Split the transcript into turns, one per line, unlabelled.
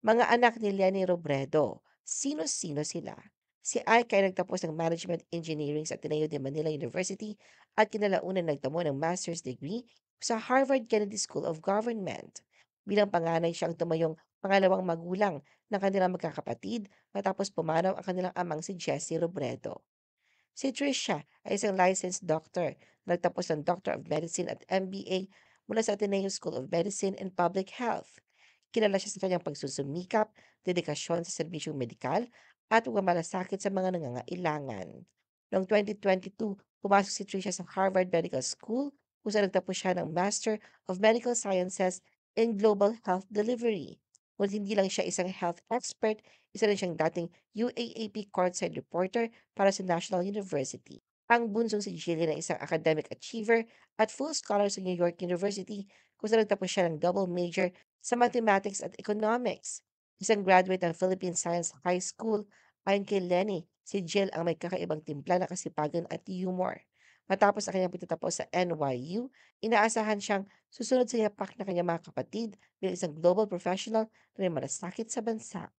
Mga anak ni Lenny Robredo, sino-sino sila? Si Ike ay nagtapos ng Management Engineering sa Ateneo de Manila University at kinalaunan nagtamo ng master's degree sa Harvard Kennedy School of Government. Bilang panganay siyang tumayong pangalawang magulang ng kanilang magkakapatid matapos pumanaw ang kanilang amang si Jesse Robredo. Si Tricia ay isang licensed doctor na nagtapos ng Doctor of Medicine at MBA mula sa Ateneo School of Medicine and Public Health. Kilala siya sa kanyang pagsusumikap, dedikasyon sa serbisyong medikal, at pagmamalasakit sa mga nangangailangan. Noong 2022, pumasok si Tricia sa Harvard Medical School kung saan nagtapos siya ng Master of Medical Sciences in Global Health Delivery. Ngunit hindi lang siya isang health expert, isa rin siyang dating UAAP courtside reporter para sa National University. Ang bunsong si Jillian ay isang academic achiever at full scholar sa New York University kung saan nagtapos siya ng double major sa mathematics at economics. Isang graduate ng Philippine Science High School, ayon kay Lenny, si Jill ang may kakaibang timpla na kasipagan at humor. Matapos ang kanyang pagtatapos sa NYU, inaasahan siyang susunod sa yapak ng kanyang mga kapatid bilang isang global professional na may malasakit sa bansa.